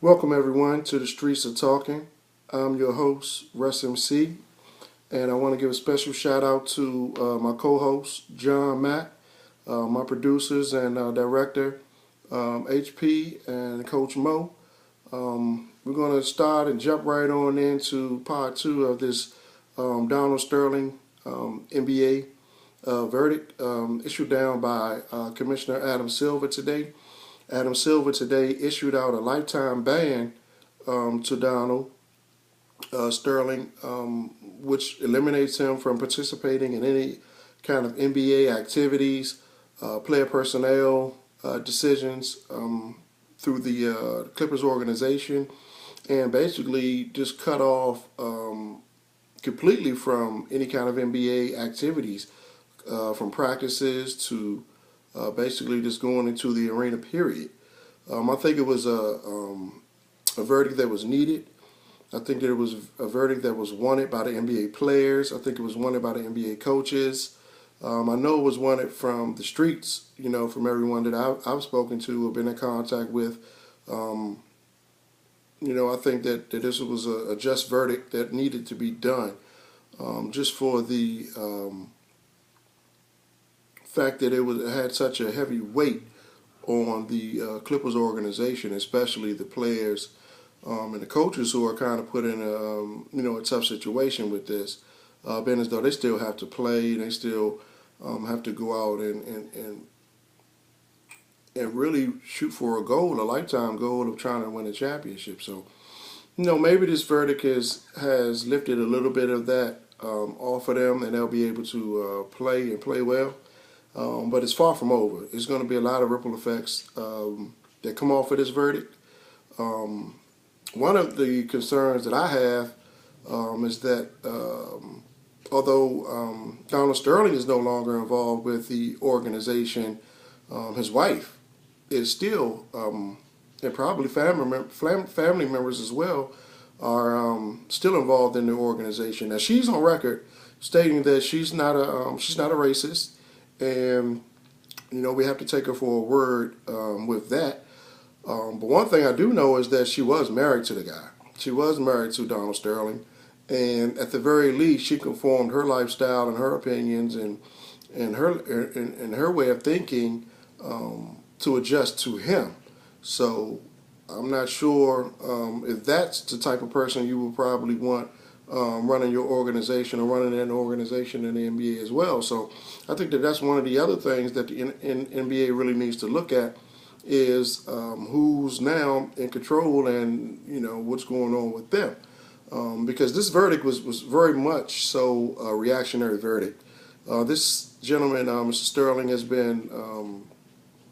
Welcome everyone to the Streets of Talking. I'm your host, Russ MC, and I want to give a special shout out to my co-host, John Mack, my producers and director, HP, and Coach Mo. We're going to start and jump right on into part two of this Donald Sterling NBA verdict issued down by Commissioner Adam Silver today. Adam Silver today issued out a lifetime ban to Donald Sterling, which eliminates him from participating in any kind of NBA activities, player personnel decisions through the Clippers organization, and basically just cut off completely from any kind of NBA activities, from practices to basically just going into the arena, period. I think it was a verdict that was needed. I think that it was a verdict that was wanted by the NBA players. I think it was wanted by the NBA coaches. I know it was wanted from the streets, from everyone that I've spoken to or been in contact with. I think that this was a just verdict that needed to be done, just for the fact that it had such a heavy weight on the Clippers organization, especially the players and the coaches who are kind of put in a tough situation with this, being as though they still have to play, they still have to go out and really shoot for a goal, a lifetime goal of trying to win a championship. So, maybe this verdict has lifted a little bit of that off of them, and they'll be able to play and play well. But it's far from over. It's going to be a lot of ripple effects that come off of this verdict. One of the concerns that I have is that although Donald Sterling is no longer involved with the organization, his wife is still, and probably family members as well, are still involved in the organization. Now she's on record stating that she's not a racist. And, we have to take her for a word with that. But one thing I do know is that she was married to the guy. She was married to Donald Sterling. And at the very least, she conformed her lifestyle and her opinions and her way of thinking to adjust to him. So I'm not sure if that's the type of person you would probably want running your organization or running an organization in the NBA as well. So I think that that's one of the other things that the NBA really needs to look at is who's now in control and, what's going on with them. Because this verdict was very much so a reactionary verdict. This gentleman, Mr. Sterling, has been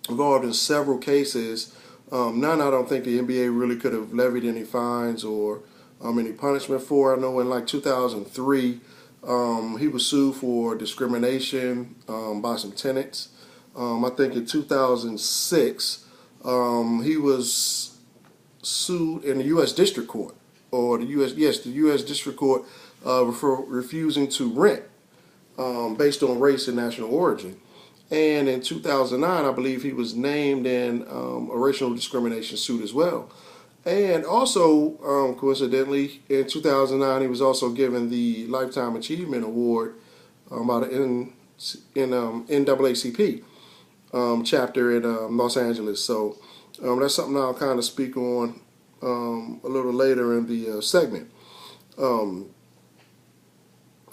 involved in several cases. None I don't think the NBA really could have levied any fines or any punishment for. I know in like 2003, he was sued for discrimination by some tenants. I think in 2006, he was sued in the U.S. District Court, or the U.S. District Court for refusing to rent based on race and national origin. And in 2009, I believe he was named in a racial discrimination suit as well. And also, coincidentally, in 2009, he was also given the Lifetime Achievement Award by the NAACP chapter in Los Angeles. So that's something I'll kind of speak on a little later in the segment. One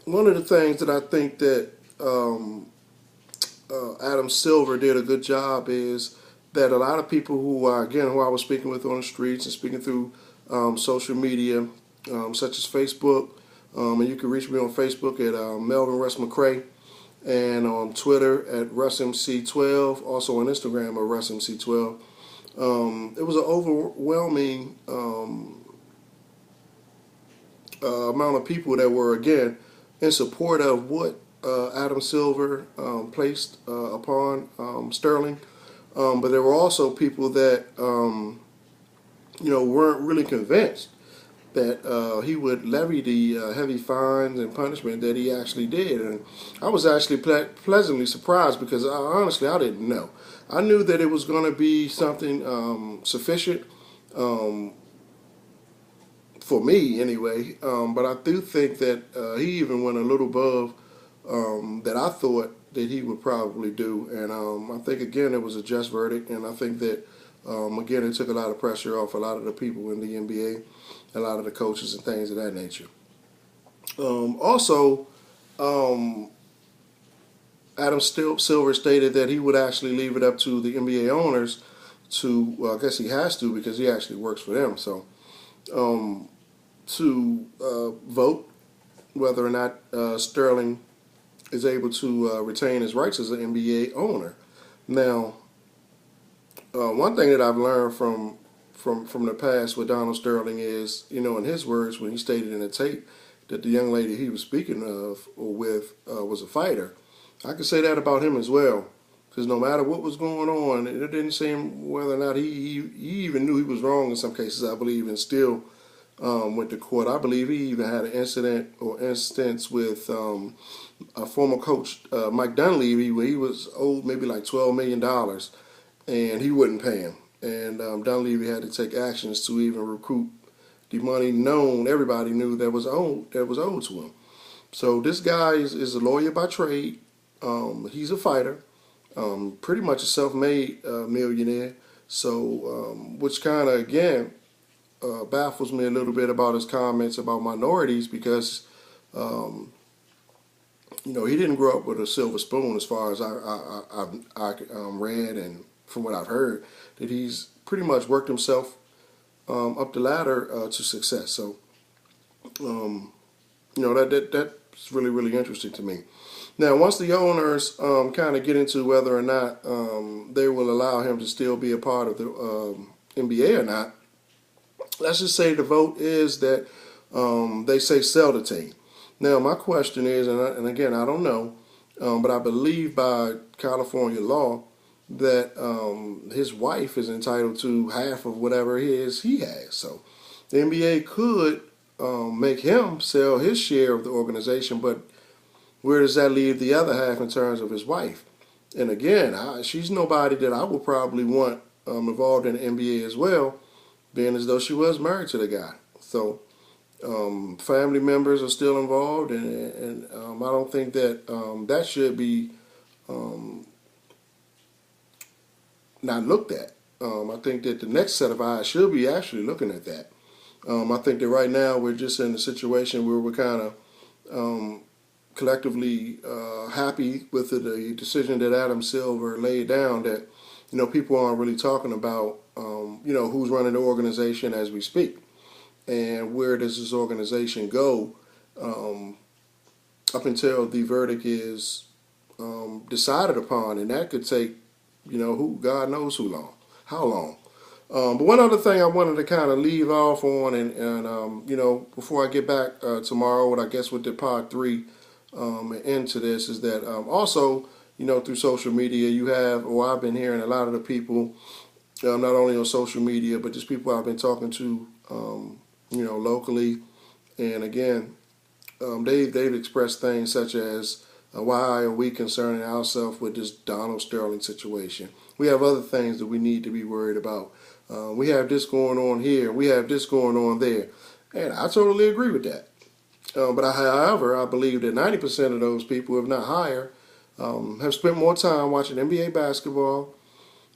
of the things that I think that Adam Silver did a good job is that a lot of people who I was speaking with on the streets and speaking through social media, such as Facebook, and you can reach me on Facebook at Melvin Russ McCray, and on Twitter at RussMC12, also on Instagram at RussMC12. It was an overwhelming amount of people that were, again, in support of what Adam Silver placed upon Sterling. But there were also people that, weren't really convinced that he would levy the heavy fines and punishment that he actually did. And I was actually pleasantly surprised because honestly, I didn't know. I knew that it was going to be something sufficient for me anyway. But I do think that he even went a little above that I thought that he would probably do. And I think, again, it was a just verdict. And I think that, again, it took a lot of pressure off a lot of the people in the NBA, a lot of the coaches and things of that nature. Also, Adam Silver stated that he would actually leave it up to the NBA owners to, well, I guess he has to because he actually works for them. So, to vote whether or not Sterling is able to retain his rights as an NBA owner. Now, one thing that I've learned from the past with Donald Sterling is, in his words, when he stated in the tape that the young lady he was speaking of or with was a fighter, I could say that about him as well. Because no matter what was going on, it didn't seem whether or not he even knew he was wrong in some cases, I believe, and still went to court. I believe he even had an instance with a former coach, Mike Dunleavy, where he was owed maybe like $12 million, and he wouldn't pay him. And Dunleavy had to take actions to even recoup the money everybody knew that was owed to him. So this guy is a lawyer by trade. He's a fighter. Pretty much a self-made millionaire. So, which kind of, again, baffles me a little bit about his comments about minorities because, he didn't grow up with a silver spoon as far as I read and from what I've heard, that he's pretty much worked himself up the ladder to success. So, that's really, really interesting to me. Now, once the owners kind of get into whether or not they will allow him to still be a part of the NBA or not, let's just say the vote is that they say sell the team. Now, my question is, and again, I don't know, but I believe by California law that his wife is entitled to half of whatever he has. So the NBA could make him sell his share of the organization, but where does that leave the other half in terms of his wife? And again, she's nobody that I would probably want involved in the NBA as well, being as though she was married to the guy. So family members are still involved, and I don't think that that should be not looked at. I think that the next set of eyes should be actually looking at that. I think that right now we're just in a situation where we're kind of collectively happy with the decision that Adam Silver laid down, that people aren't really talking about who's running the organization as we speak, and where does this organization go up until the verdict is decided upon, and that could take who God knows how long. But one other thing I wanted to kind of leave off on, and before I get back tomorrow, what I guess with the part 3 into this, is that also through social media you have, or I've been hearing a lot of the people, not only on social media but just people I've been talking to locally, and again they've expressed things such as why are we concerning ourselves with this Donald Sterling situation? We have other things that we need to be worried about. We have this going on here, we have this going on there, and I totally agree with that. However, I believe that 90% of those people, if not higher, have spent more time watching NBA basketball,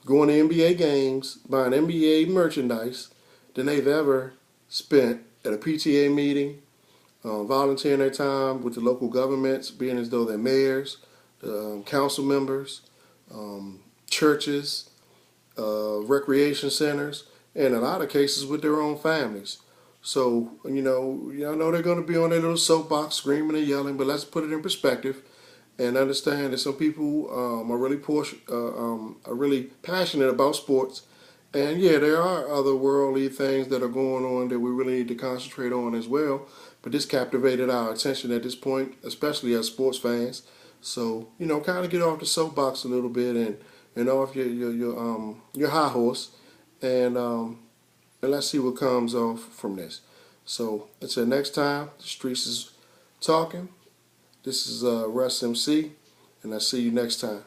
going to NBA games, buying NBA merchandise than they've ever spent at a PTA meeting, volunteering their time with the local governments, being as though they're mayors, council members, churches, recreation centers, and in a lot of cases with their own families. So, I know they're going to be on their little soapbox screaming and yelling, but let's put it in perspective and understand that some people are really passionate about sports. And yeah, there are other worldly things that are going on that we really need to concentrate on as well. But this captivated our attention at this point, especially as sports fans. So, kind of get off the soapbox a little bit and off your high horse, and let's see what comes off from this. So until next time, the Streets is talking. This is Russ MC, and I'll see you next time.